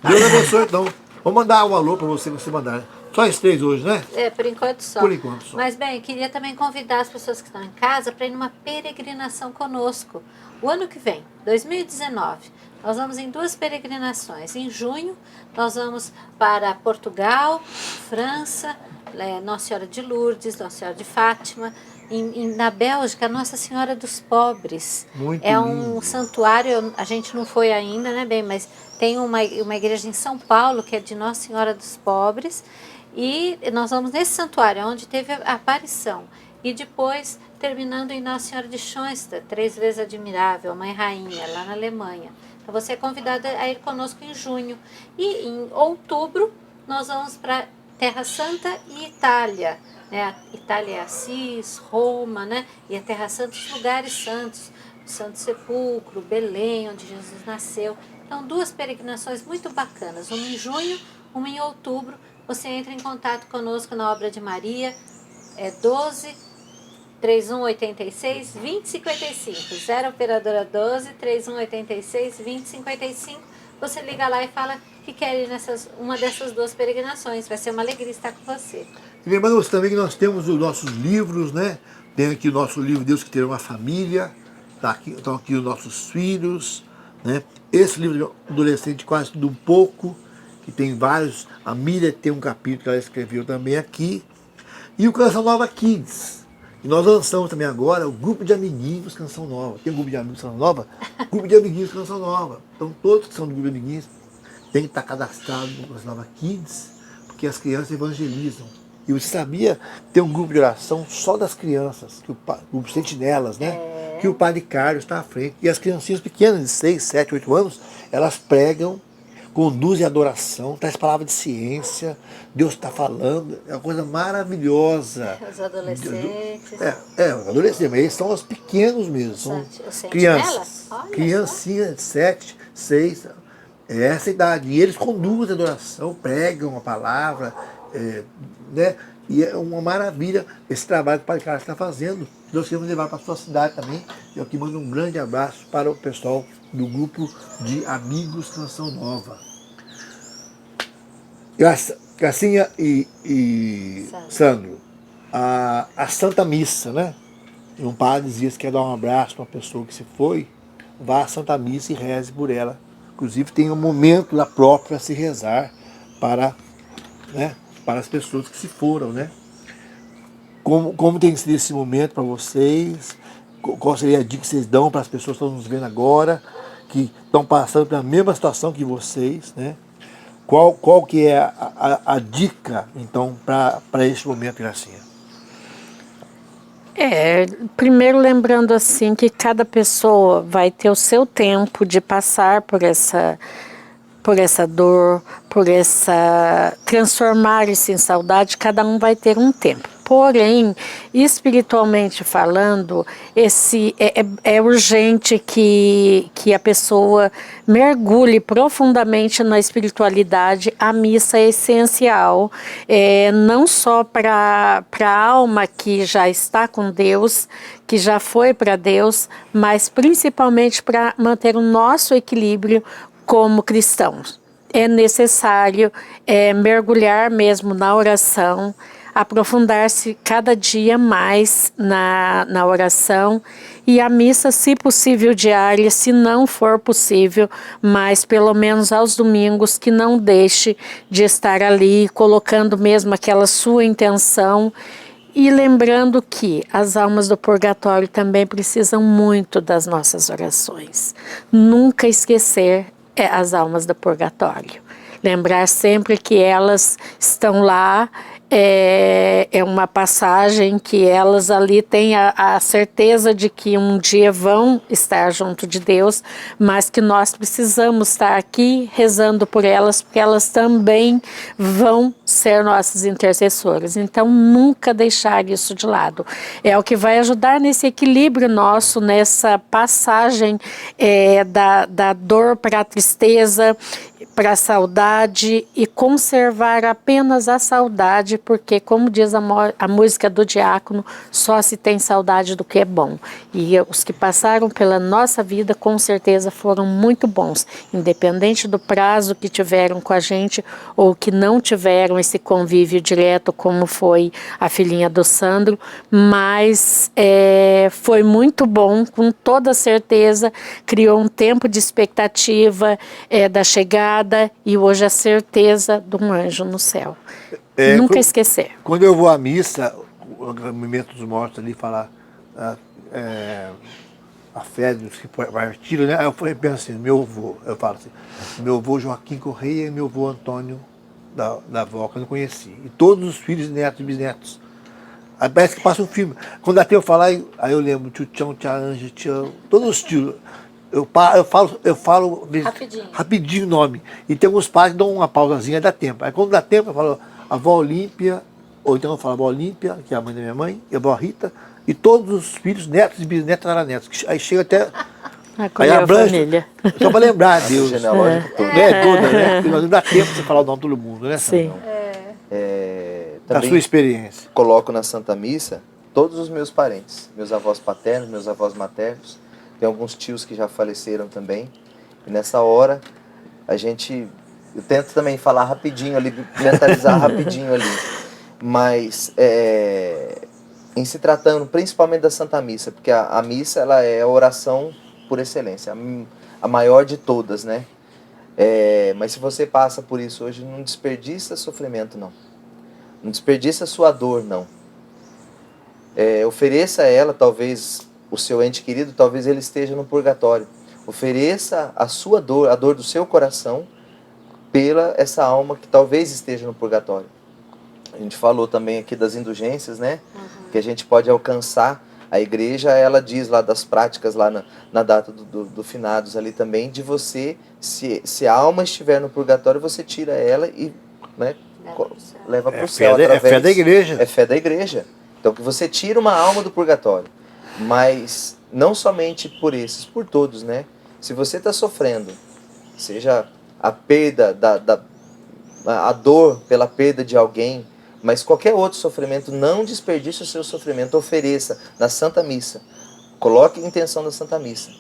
Deus abençoe, então. Vou mandar um alô para você mandar. Só esses 3 hoje, né? Por enquanto só. Por enquanto só. Mas, bem, queria também convidar as pessoas que estão em casa para ir numa peregrinação conosco. O ano que vem, 2019, nós vamos em 2 peregrinações. Em junho, nós vamos para Portugal, França, Nossa Senhora de Lourdes, Nossa Senhora de Fátima. Na Bélgica, Nossa Senhora dos Pobres. Muito um lindo. santuário, a gente não foi ainda, né, bem, mas tem uma igreja em São Paulo que é de Nossa Senhora dos Pobres. E nós vamos nesse santuário, onde teve a aparição. E depois, terminando em Nossa Senhora de Schoenstatt, 3 vezes admirável, Mãe Rainha, lá na Alemanha. Então você é convidado a ir conosco em junho. E em outubro, nós vamos para Terra Santa e Itália. Né? A Itália é Assis, Roma, né? E a Terra Santa, os lugares santos. O Santo Sepulcro, Belém, onde Jesus nasceu. Então, 2 peregrinações muito bacanas. Uma em junho, uma em outubro. Você entra em contato conosco na Obra de Maria, 12 3186 2055, 0 operadora 12 3186 2055. Você liga lá e fala que quer ir uma dessas 2 peregrinações. Vai ser uma alegria estar com você. E lembrando você também que nós temos os nossos livros, né? Tem aqui o nosso livro Deus que Ter uma Família, estão aqui os nossos filhos, né? Esse livro de adolescente, quase tudo um pouco, que tem vários. A Miriam tem um capítulo que ela escreveu também aqui. E o Canção Nova Kids. E nós lançamos também agora o grupo de amiguinhos Canção Nova. Tem um grupo de amigos Canção Nova? Grupo de amiguinhos Canção Nova. Então todos que são do grupo de amiguinhos têm que estar cadastrados no Canção Nova Kids, porque as crianças evangelizam. E você sabia que tem um grupo de oração só das crianças, que o grupo Sentinelas, né? Que o Padre Carlos está à frente. E as criancinhas pequenas, de 6, 7, 8 anos, elas pregam, conduzem a adoração, traz palavra de ciência, Deus está falando, é uma coisa maravilhosa. Os adolescentes. Os adolescentes, mas eles são os pequenos mesmo, são crianças. Criancinhas de 7, 6, é essa idade. E eles conduzem a adoração, pregam a palavra, né? E é uma maravilha esse trabalho que o Padre Carlos está fazendo. Nós queremos levar para a sua cidade também. Eu aqui mando um grande abraço para o pessoal do grupo de Amigos Canção Nova. Gracinha e Sandro, a Santa Missa, né? E um padre dizia que quer dar um abraço para uma pessoa que se foi, vá à Santa Missa e reze por ela. Inclusive tem um momento lá próprio para se rezar para as pessoas que se foram, né? Como tem sido esse momento para vocês? Qual seria a dica que vocês dão para as pessoas que estão nos vendo agora, que estão passando pela mesma situação que vocês, né? Qual que é a dica, então, para este momento, Gracinha? Primeiro lembrando assim que cada pessoa vai ter o seu tempo de passar por por essa dor, por essa transformar-se em saudade, cada um vai ter um tempo. Porém, espiritualmente falando, é urgente que a pessoa mergulhe profundamente na espiritualidade. A missa é essencial, não só para a alma que já está com Deus, que já foi para Deus, mas principalmente para manter o nosso equilíbrio como cristãos. É necessário mergulhar mesmo na oração, aprofundar-se cada dia mais na oração, e a missa, se possível, diária, se não for possível, mas pelo menos aos domingos, que não deixe de estar ali, colocando mesmo aquela sua intenção, e lembrando que as almas do purgatório também precisam muito das nossas orações. Nunca esquecer as almas do purgatório. Lembrar sempre que elas estão lá, é uma passagem que elas ali têm a certeza de que um dia vão estar junto de Deus, mas que nós precisamos estar aqui rezando por elas, porque elas também vão ser nossas intercessoras. Então, nunca deixar isso de lado. É o que vai ajudar nesse equilíbrio nosso, nessa passagem da dor para a tristeza, para a saudade, e conservar apenas a saudade, porque, como diz a música do Diácono, só se tem saudade do que é bom. E os que passaram pela nossa vida, com certeza, foram muito bons, independente do prazo que tiveram com a gente ou que não tiveram esse convívio direto, como foi a filhinha do Sandro, mas foi muito bom, com toda certeza, criou um tempo de expectativa da chegada, e hoje a certeza de um anjo no céu. Nunca esquecer. Quando eu vou à missa, o momento dos mortos ali, falar a fé dos que partiram, né? Aí eu penso assim, meu avô Joaquim Correia e meu avô Antônio da avó, que eu não conheci. E todos os filhos, netos e bisnetos. Aí parece que passa um filme. Quando até eu falar, aí eu lembro, tio Tchão, tia Anja, tio, todos os tios. Eu falo rapidinho o nome. E tem alguns pais que dão uma pausazinha, dá tempo. Aí quando dá tempo, eu falo a avó Olímpia, ou então eu falo a avó Olímpia, que é a mãe da minha mãe, e a avó Rita, e todos os filhos, netos e bisnetos, taranetos. Aí chega até... Aí abrange, só para lembrar Deus. Genealógico todo. Toda, né? Porque não dá tempo de você falar o nome de todo mundo, né? Sim. Da sua experiência. Coloco na Santa Missa todos os meus parentes, meus avós paternos, meus avós maternos. Tem alguns tios que já faleceram também. E nessa hora, eu tento também falar rapidinho ali, mentalizar rapidinho ali. Mas, em se tratando principalmente da Santa Missa, porque a missa ela é a oração por excelência, a maior de todas, né? Mas se você passa por isso hoje, não desperdiça sofrimento, não. Não desperdiça sua dor, não. Ofereça a ela, talvez... o seu ente querido, talvez ele esteja no purgatório. Ofereça a sua dor, a dor do seu coração, pela essa alma que talvez esteja no purgatório. A gente falou também aqui das indulgências, né? Que a gente pode alcançar. A igreja, ela diz lá das práticas, lá na data do finados ali também, de você, se a alma estiver no purgatório, você tira ela e, né, leva para o céu. É fé da igreja. É fé da igreja. Então, que você tira uma alma do purgatório. Mas não somente por esses, por todos, né? Se você está sofrendo, seja a perda, a dor pela perda de alguém, mas qualquer outro sofrimento, não desperdice o seu sofrimento, ofereça na Santa Missa. Coloque a intenção da Santa Missa,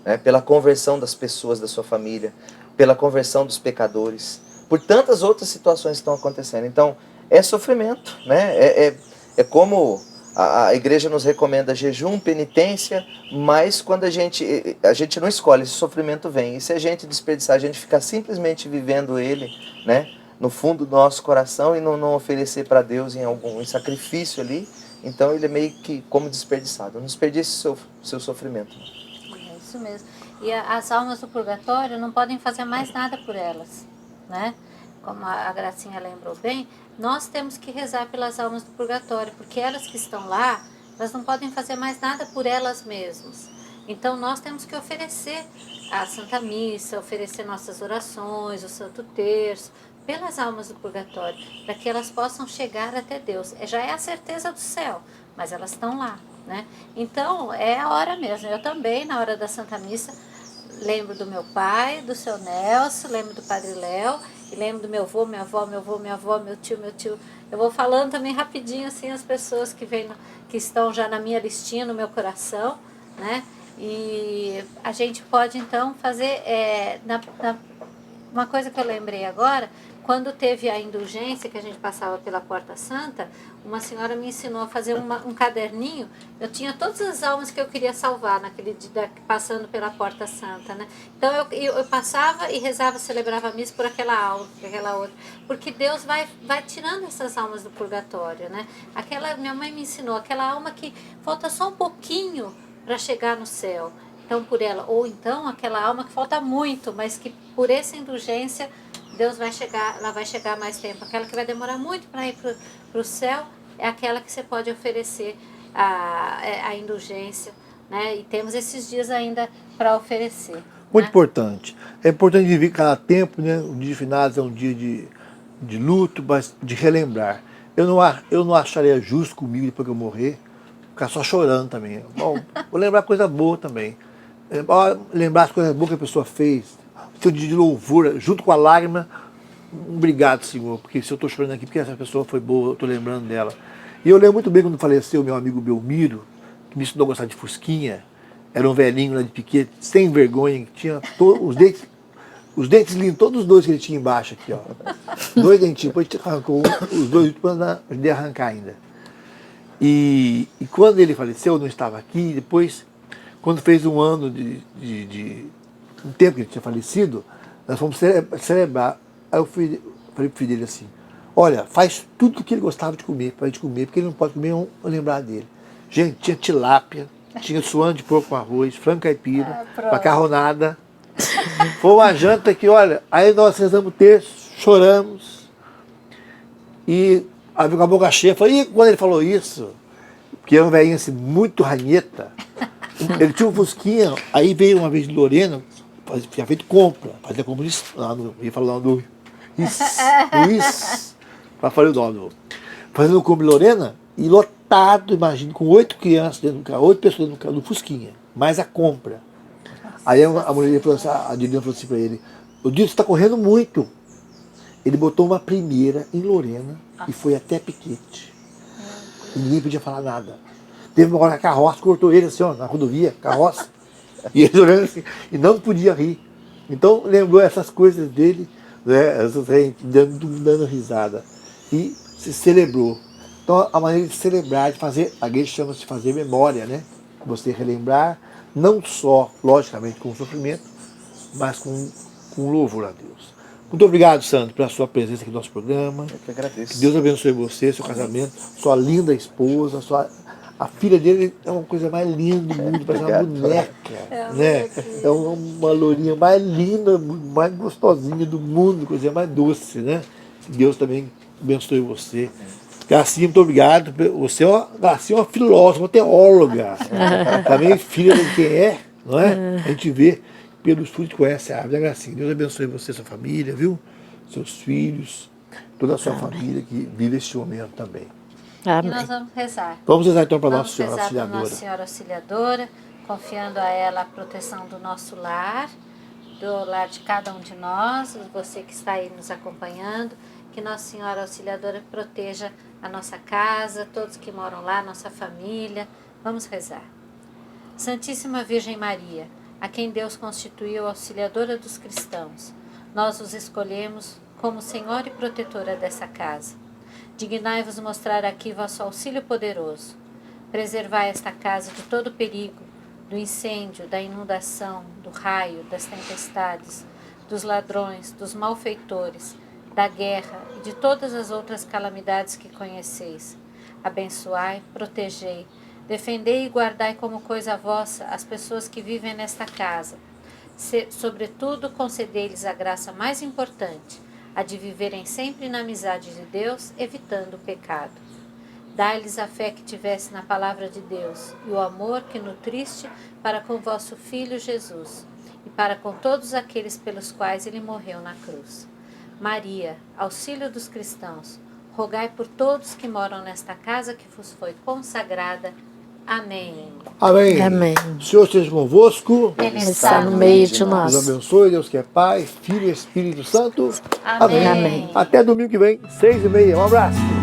né? Pela conversão das pessoas da sua família, pela conversão dos pecadores, por tantas outras situações que estão acontecendo. Então, é sofrimento, né? É como... A igreja nos recomenda jejum, penitência, mas quando a gente não escolhe, esse sofrimento vem. E se a gente desperdiçar, a gente ficar simplesmente vivendo ele, né, no fundo do nosso coração e não oferecer para Deus em sacrifício ali, então ele é meio que como desperdiçado. Não desperdice o seu sofrimento. É isso mesmo. E as almas do purgatório não podem fazer mais nada por elas, né? Como a Gracinha lembrou bem, nós temos que rezar pelas almas do purgatório, porque elas que estão lá, elas não podem fazer mais nada por elas mesmas. Então nós temos que oferecer a Santa Missa, oferecer nossas orações, o Santo Terço, pelas almas do purgatório, para que elas possam chegar até Deus. Já é a certeza do céu, mas elas estão lá, né? Então é a hora mesmo. Eu também, na hora da Santa Missa, lembro do meu pai, do seu Nelson, lembro do Padre Léo, e lembro do meu avô, minha avó, meu tio. Eu vou falando também rapidinho, assim, as pessoas que vêm, que estão já na minha listinha, no meu coração, né? E a gente pode, então, fazer... uma coisa que eu lembrei agora, quando teve a indulgência, que a gente passava pela Porta Santa, uma senhora me ensinou a fazer um caderninho. Eu tinha todas as almas que eu queria salvar naquele dia, passando pela Porta Santa, né? Então eu passava e rezava, celebrava a missa por aquela alma, por aquela outra. Porque Deus vai tirando essas almas do purgatório, né? Minha mãe me ensinou, aquela alma que falta só um pouquinho para chegar no céu. Então, por ela, ou então aquela alma que falta muito, mas que por essa indulgência Deus vai chegar, ela vai chegar mais tempo. Aquela que vai demorar muito para ir para o céu é aquela que você pode oferecer a indulgência, né? E temos esses dias ainda para oferecer. Muito né? importante. É importante viver cada tempo, né? O dia de finados é um dia de luto, mas de relembrar. Eu não acharia justo comigo, depois que eu morrer, ficar só chorando também. Bom, vou lembrar coisa boa também. Lembrar as coisas boas que a pessoa fez. O seu dia de louvor, junto com a lágrima, obrigado, Senhor, porque se eu estou chorando aqui, porque essa pessoa foi boa, eu estou lembrando dela. E eu lembro muito bem quando faleceu o meu amigo Belmiro, que me ensinou a gostar de fusquinha. Era um velhinho lá de Piquete, sem vergonha, que tinha os dentes lindos, todos os dois que ele tinha embaixo aqui, ó. 2 dentinhos, depois arrancou os 2, depois de arrancar ainda. E quando ele faleceu, eu não estava aqui, depois, quando fez um ano um tempo que ele tinha falecido, nós fomos celebrar. Aí eu falei pro filho dele assim, olha, faz tudo o que ele gostava de comer, para a gente comer, porque ele não pode comer, vamos lembrar dele. Gente, tinha tilápia, tinha suã de porco com arroz, frango caipira, macarronada. Foi uma janta que, olha, aí nós rezamos o terço, choramos, e aí com a boca cheia, falei, e quando ele falou isso, porque era um velhinho assim, muito ranheta, ele tinha um fusquinha, aí veio uma vez de Lorena, tinha feito compra, fazia compra ia falar o nome do Luiz, para falar o nome, fazendo compra de Lorena, e lotado, imagina, com 8 crianças dentro do carro, 8 pessoas dentro do carro, no fusquinha, mais a compra. Aí a mulher falou assim, a Dilina falou assim para ele, o Dilson está correndo muito. Ele botou uma primeira em Lorena e foi até Piquete. E ninguém podia falar nada. Teve uma hora que a carroça cortou ele assim, ó, na rodovia, carroça. E ele olhando assim, e não podia rir. Então lembrou essas coisas dele, né, dando risada. E se celebrou. Então a maneira de celebrar, de fazer, a igreja chama-se fazer memória, né? Você relembrar, não só, logicamente, com o sofrimento, mas com louvor a Deus. Muito obrigado, Sandro, pela sua presença aqui no nosso programa. Eu que agradeço. Que Deus abençoe você, seu casamento, sua linda esposa, a filha dele é uma coisa mais linda do mundo, parece uma boneca, né? É uma lourinha mais linda, mais gostosinha do mundo, coisa mais doce, né? Que Deus também abençoe você. Garcia, muito obrigado. Você Garcia é uma filósofa, uma teóloga. Também filha de quem é, não é? A gente vê pelos frutos que conhece a árvore da Garcia. Deus abençoe você, sua família, viu? Seus filhos, toda a sua família que vive este momento também. E nós vamos rezar. Vamos rezar então para Vamos Nossa Senhora rezar para Auxiliadora. Nossa Senhora Auxiliadora, confiando a ela a proteção do nosso lar, do lar de cada um de nós, você que está aí nos acompanhando, que Nossa Senhora Auxiliadora proteja a nossa casa, todos que moram lá, nossa família. Vamos rezar. Santíssima Virgem Maria, a quem Deus constituiu auxiliadora dos cristãos, nós os escolhemos como Senhora e protetora dessa casa. Dignai-vos mostrar aqui vosso auxílio poderoso. Preservai esta casa de todo perigo, do incêndio, da inundação, do raio, das tempestades, dos ladrões, dos malfeitores, da guerra e de todas as outras calamidades que conheceis. Abençoai, protegei, defendei e guardai como coisa vossa as pessoas que vivem nesta casa. Sobretudo, concedei-lhes a graça mais importante, a de viverem sempre na amizade de Deus, evitando o pecado. Dai-lhes a fé que tivesse na palavra de Deus e o amor que nutriste para com vosso Filho Jesus e para com todos aqueles pelos quais ele morreu na cruz. Maria, auxílio dos cristãos, rogai por todos que moram nesta casa que vos foi consagrada. Amém. Amém. Amém. O Senhor esteja convosco. Ele Está no meio de Deus nós. abençoe, Deus que é Pai, Filho e Espírito Santo. Amém. Amém. Até domingo que vem, 6h30. Um abraço.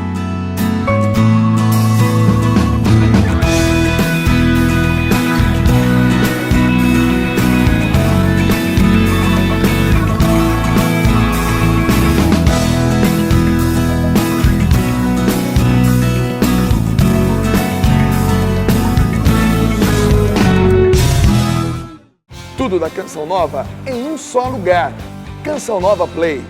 Tudo da Canção Nova em um só lugar. Canção Nova Play.